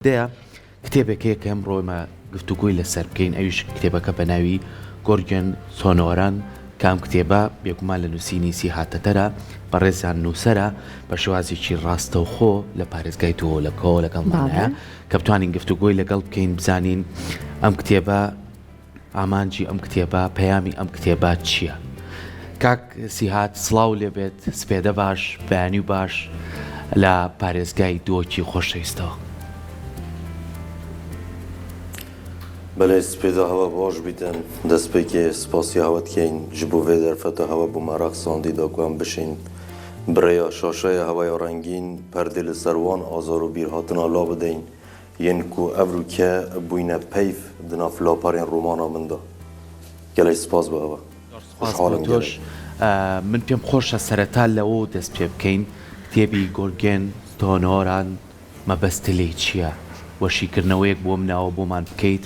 دەیە کتێبێکەیە کە ئەمڕۆ ئێمە گفتوگۆی لەسەر بکەین ئەویش کتێبەکە بە ناوی گۆرگن سۆنۆران کام کتێبە بێگومان لە نووسینیسی هاتەتەرە بەڕێزیان نووسەرە بە شێوازێکی ڕاستەوخۆ لە پارێزگای تۆلەکەەوە لەگەڵمانەیە کە بتوانین گفتوگۆی لەگەڵ بکەین بزانین ئەم کتێبە ئامانجی ئەم کتێبە پەیامی ئەم کتێبە چییە؟ کاک سیهات سڵاو لێبێت سپێدە باش بەیانی و باش لە پارێزگای دۆکی خۆشەویستەوە. بله سپیده هوا باش بیتن دست پێکی سپاسی هەوت کەین ji bo vê derfeta hewa bûma rexsandî da ku em bişîn birêya şaşeya hewaya rengîn perdê li ser wan azar û bîrhatina la bidin yên ku ev rûke bûyne peyv di nav laparên romana min da. Gelek spas bi hewa. تۆش من پێم خۆشە سەرەتا لەوە دەست پێ بکەین کتێبی گۆرگێن تۆنۆران مەبەستە لێ چییە؟ وەشیکردنەوەیەک بۆ مناوە بۆمان بکەیت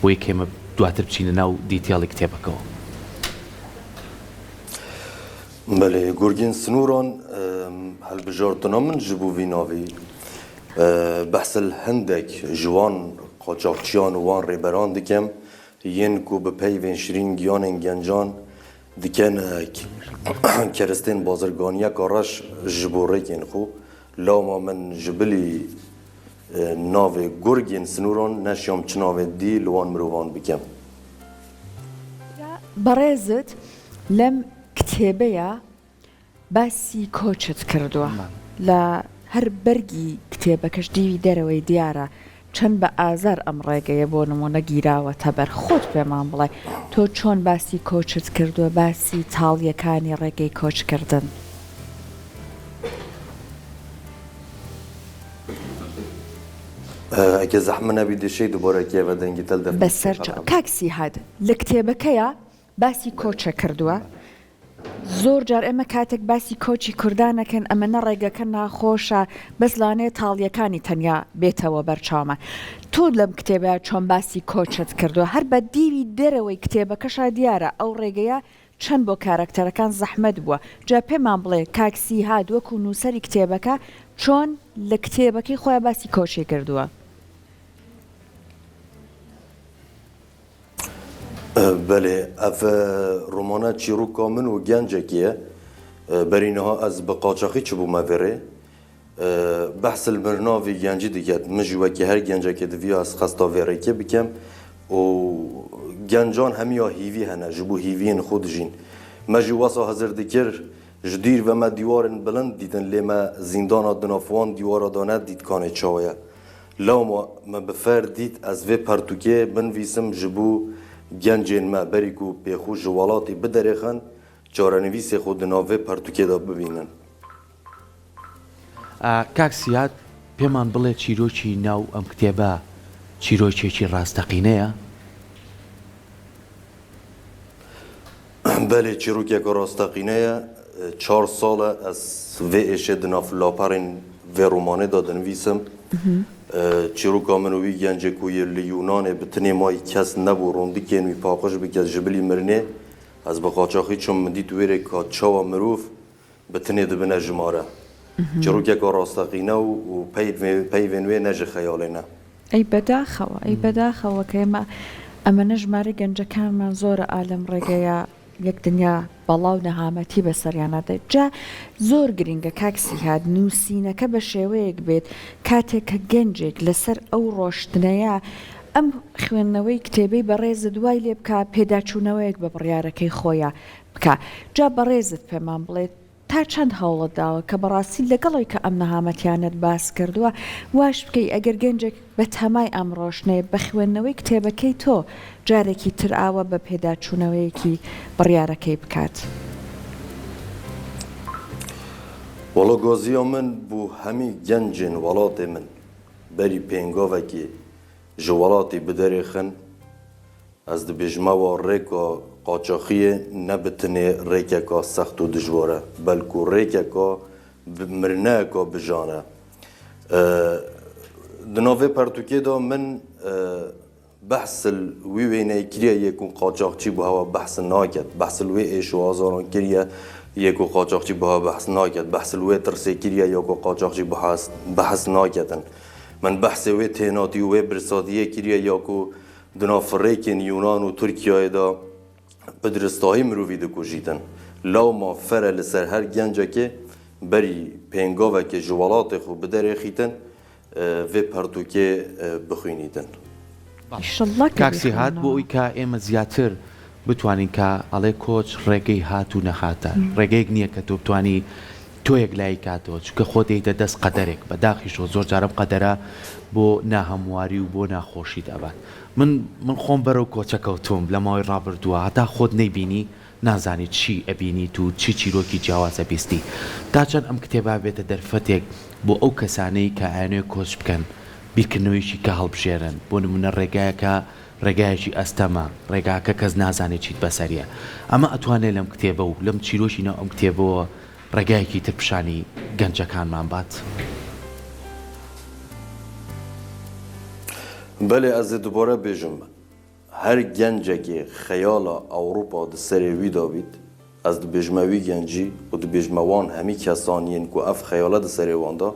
بۆ یەکێمە دواتر بچینە ناو دیتێڵی کتێبەکەەوە. بله گۆرگین سنووران هەلبژارتنا من ji bo vî navê behsel hindek ji wan qaçaxçiyan û wan rêberan dikim yên ku bi peyvên şirîn giyanên gencan diken keristên bazirganiyeka reş ji bo rêkên xwe lawma min ji bilî navê gurgên sinûran neşyam çi navê dî li wan mirovan bikim. بەڕێزت لەم کتێبەیە باسی کۆچت کردووە لە هەر بەرگی کتێبەکەش دیوی دەرەوەی دیارە چەند بە ئازار ئەم ڕێگەیە بۆ نمونە گیراوەتە بەر خۆت پێمان بڵێ تۆ چۆن باسی کۆچت کردووە باسی تاڵیەکانی ڕێگەی کۆچکردن. ئەگە زەحمە نەبی دێشەی دووبارەکیە بە دەنگی تەل دەفت بەسەر کاکسی هاد لە کتێبەکەیە باسی کۆچە کردووە زۆر جار ئێمە کاتێک باسی کۆچی کوردانەکەن ئەمەنە ڕێگەکە ناخۆشە بەزلانێ تاڵیەکانی تەنیا بێتەوە بەرچاومە تۆ لەم کتێبە چۆن باسی کۆچت کردووە هەر بە دیوی دەرەوەی کتێبەکەشا دیارە ئەو ڕێگەیە چەند بۆ کارکتەرەکان زەحمەت بووە جا پێمان بڵێ کاکسی هاد وەکو نووسەری کتێبەکە چۆن لە کتێبەکەی خۆیان باسی کۆچی کردووە. بله اف رومانا چیروکا من و گنجکیه برینها از بقاچاقی چه بوم وره بحث المرناوی گنجی دیگه مجوه که هر گنجکی دوی از خستا وره که بکم و گنجان همیا هیوی هنه جبو هیوین خود جین مجواسا حضر دکر جدیر و ما دیوارن بلند دیدن لیما زندان دنافوان دیوارا دانه دید کانه چاویه لاما ما بفر دید از وی پرتوکه بنویسم جبو گنجین ما بریکو پیخو جوالاتی بدرخن جارنویس خود ناوه پرتوکه دا ببینن. کاکسیات پێمان بڵێ چیرۆکی ناو ئەم کتێبە چیرۆکێکی ڕاستەقینەیە؟ بله چیرۆکێکە ڕاستەقینەیە 4 ساڵە ئەس vê êşê di nav laparên vê romanê da dinivîsim çîroka min û wî gencê ku yê li Yûnanê bi tinê mayî kes nebû rondikên wî paqij bike ji bilî mirinê ez bi qaçaxî çûm min dît wêrê ka çawa mirov bi tinê dibine ji mare çîrokeka rastaqîne û peyvên wê ne ji xeyalê ne. ئەی بەداخەوە ئەی بەداخەوە کە ئەمەنە ژمارە گەنجەکانمان زۆرە ئالەم ڕێگەیە یەک دنیا بەڵاو نەهامەتی بەسەریانەدەێت جا زۆر گرنگە کاکسی هات نووسینەکە بە شێوەیەک بێت کاتێک کە گەنجێک لەسەر ئەو ڕۆشتنەیە ئەم خوێندنەوەی کتێبەی بەڕێزت دوای لێ بکە پێداچوونەوەیەک بە بڕیارەکەی خۆیان بکە جا بەڕێزت پێمان بڵێت تا چەند هەوڵت داوە کە بەڕاستی لەگەڵی کە ئەم نەهامەتیانت باس کردووە واش بکەی ئەگەر گەنجێک بە تەمای ئەم ڕۆشنەیە بە خوێندنەوەی کتێبەکەی تۆ جارێکی تر ئاوە بە پێداچوونەوەیەکی بڕیارەکەی بکات. وەڵا گازیە من بۆ هەمی گەنجên وڵاتێ من بەری پێنگاوێکی ji welatê biderêxin ez dibêjmewa rêka qaçaxiyê ne bi tinê rêkeka sext û dijwar e belkû rêkeka mirineyeka bijan e. Di navê pertûkê da min behsil wî wêneyê kiriye yek û qaçaxçî bu hewa behs naket behsil wê êş û azaran kiriye yek û qaçaxçî bu hewa behs naket behsil wê tirsê kiriye yek û qaçaxçî behs naketin من بحث وی تهناتی و وی برسادیه کریه یا کو دنافریکن یونان و ترکیه دا بدرستاهی مروفی دکوشیدن لو ما فره لسر هر گنجه که بری پینگاوه که جوالات خو بدره خیتن و پرتوکه بخوینیدن ایشالله کاکسی هات بۆ ئەوی کە ئێمە زیاتر بتوانین کە ئەڵێ کۆچ ڕێگەی هات و نەهاتە ڕێگەیەک نییە کە تۆ بتانی تۆیەک لای کاتەوە چونکە خۆ دەیتە دەست قەدەرێک بەداخیشەوە زۆر جارم قەدەرە بۆ ناهەمواری و بۆ ناخۆشی دەبات من خۆم بەرەو کۆچەکەوتوم لە ماوەی ڕابردووە هەتا خۆت نەیبینی نازانیت چی ئەبینیت و چی چیرۆکی جیاوازە بیستی داچەند ئەم کتێبا بێتە دەرفەتێک بۆ ئەو کەسانەی کە ئاێنێ کۆچ بکەن بیرکردنەوەیشی کە هەڵبژێرن بۆ نمونە ڕێگایەکە ڕێگایەکی ئەستەما ڕێگاکە کەس نازانێت چیت بەسەریە ئەمە ئەتوانێت لەم کتێبە و لەم چیرۆشینە ئەم کتێبەوە ڕێگایەکی تر پیشانی گەنجەکانمان بات بەێ ئەز دووبارە بێژم هەر گەنجێکی خەیاڵە ئەوروپا دسەرێوی دابیت ئەس دبێژمەوی گەنجی و دبێژمەوان هەمی کەسانین و ئەف خەیاڵە دسەرێواندا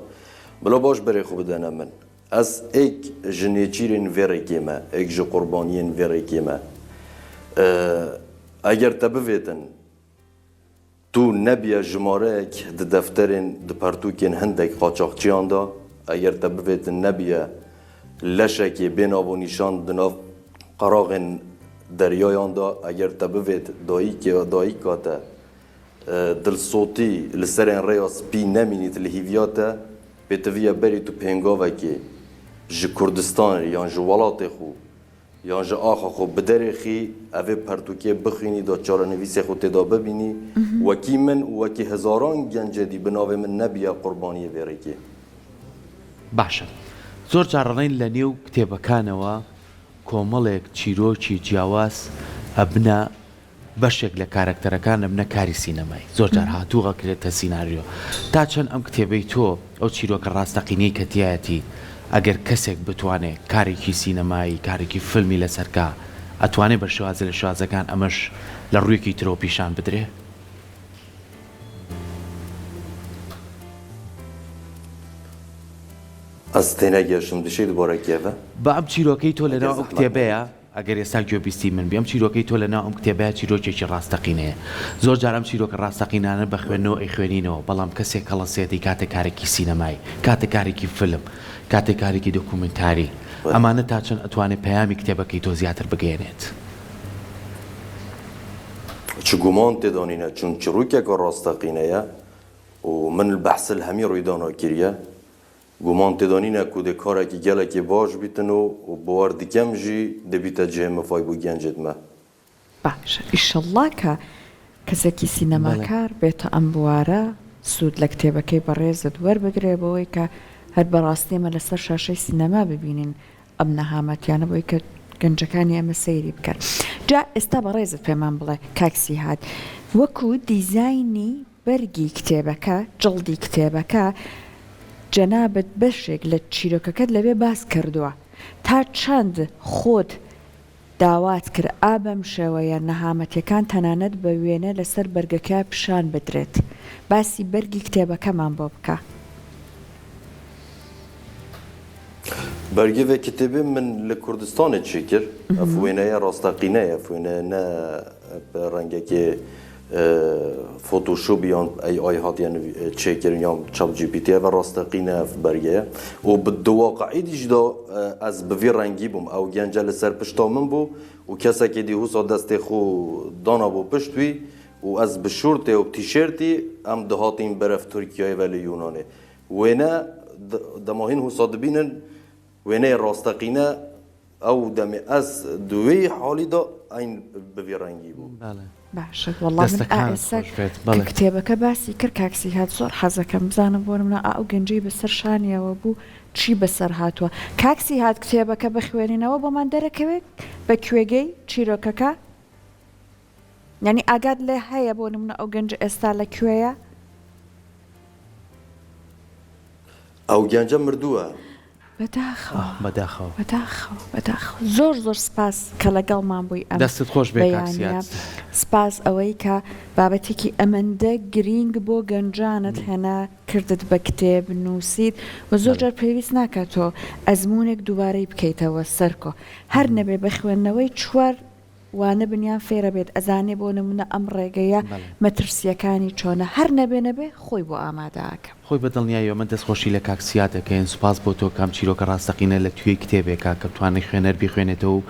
بلا باش بەرێ خو بدەنە من ئەس ئێک ژ نێچیرên vêrekê ئێک ji قوربانiyên vêrekê me ئەگەر te bivêtin tu nebiye jimareyek di defterên di pertûkên hindek qaçaxçiyan da eger te bivêtin nebiye leşekê bênav nîşan di nav qeraxên deryayan da eger te bivêt dayîka te dilsotî li serên rêya spî nemînît li hîviya te pêtiviye berî tu pêngavekê ji Kurdistanê yan ji welatê xwe yan ji axa xwe bi derê xî evê pertûkê bixwînî da çarenivîsê xwe têda bibînî wekî min û wekî hezaran gencê dî bi navê min nebiye qurbaniyê vêrekê باشە زۆر جارڕێن لە نێو کتێبەکانەوە کۆمەڵێک چیرۆکی جیاواز ئەبنە بەشێک لە کارکتەرەکان ئەبنە کاری سینەمای زۆر جار هاتووەکرێتە سیناریۆ تا چەند ئەم کتێبەی تۆ ئەو چیرۆکە ڕاستەقینەی کە تایەتی ئەگەر کەسێک بتوانێت کارێکی سینەمایی کارێکی فیلمی لەسەرکە ئەتوانێت بە شوازە لە شوازەکان ئەمەش لە ڕوویەکی ترۆ پیشان بدرێ ئەس تێنەگەشتم دشێت بۆرەکێوە بە ئەم چیرۆکەی تۆ لەناو ئەو کتێبەیە ئەگەر ئێستا گوێبیستی من بێم چیرۆکەی تۆ لەناو ئەم کتێبەیە چیرۆکێکی ڕاستەقینەیە زۆر جارم چیرۆکە ڕاستەقینانە بە خوێندنەوە ئەی خوێنینەوە بەڵام کەسێک هەڵەسێتی کاتێک کارێکی سینەمایی کاتێک کارێکی فیلم کاتێک کارێکی دۆکومنتاری ئەمانە تا چەند ئەتوانێت پەیامی کتێبەکەی تۆ زیاتر بگەێنێت چ گومان تێدانینە چون چڕووکێکە ڕاستەقینەیە و من بەحسل هەمی ڕوویدانە کریە گومان تێدانینە کو دێ کارێکی gelekî baş bîtin û bawar dikem jî dibîte cihê mifay bû gencet me باشە ئیشەڵڵا کە کەسێکی سینەماکار بێتە ئەم بوارە سوود لە کتێبەکەی بەڕێزت وەربگرێ بەوەی کە هەر بەڕاستی ئێمە لەسەر شاشەی سینەما ببینین ئەم نەهامەتیانە بۆی کە گەنجەکانی ئەمە سەیری بکەن جا ئێستا بەڕێزت پێمان بڵێ کاکسی هات وەکو دیزایانی بەرگی کتێبەکە جڵدی کتێبەکە جەنابەت بەشێک لە چیرۆکەکەت لەوێ باس کردووە تا چەند خۆت داوات کرد ئابەم شێوەیە نەهامەتیەکان تەنانەت بە وێنە لەسەر بەرگەکە پیشان بدرێت باسی بەرگی کتێبەکەمان بۆ بکە بەرگێvê kitêbê min li Kurdistanê çêkir ev wêneya rastaqîneye wêne ne rengekê Photoshop yan AI hatiye çêkirin yan ChatGPT ve rastaqîne ev bergeye û bi diwaqeî jî da ez bi vî rengî bûm ew gence li ser pişta min bû û kesekê dî hûsa destê xwe dana bû pişt wî û ez bi şortê û tîşertî em dihatîn beref Tirkiyeyê ve li Yûnanê wêne demahîn hûsa dibînin wêneyê rastaqîne ew demê ez di wê halî da eyn bi vî rengî bû باشە وەڵام کتێبەکە باسی کرد کاکسی هات زۆر حەزەکەم بزانم بۆ منە ئەو گەنجەی بەسەر شانیەوە بوو چی بەسەر هاتووە کاکسی هات کتێبەکە بخوێنینەوە بۆمان دەرەکەوێت بە کوێگەی چیرۆکەکە یعنی ئاگات لێ هەیە بۆ نمونە ئەو گەنج ئێستا لە کوێیە ئەو گەنجە مردووە بەداخەوە زۆر سپاس کە لەگەڵمان بووی ئەم دەستت خۆش بێ بەیانیە. سپاس ئەوەی کە بابەتێکی ئەمەندە گرینگ بۆ گەنجانت هێنا کردت بە کتێب نووسیت و زۆر جار پێویست ناکاتەوە ئەزمونێک دووبارەی بکەیتەوە سەرکۆ هەر نەبێ بە خوێندنەوەی چوار وانە بنیان فێرە بێت ئەزانێ بۆ نمونە ئەم ڕێگەیە مەترسیەکانی چۆنە هەر نەبێ خۆی بۆ ئامادەکەم خۆی بەدڵنیایەوە من دەستخۆشی لە کاکسیاتەکەین سوپاس بۆ تۆ کام چیرۆکە ڕاستەقینە لە توێی کتێبێکا کە توانێت خوێنەر بخوێنێتەوە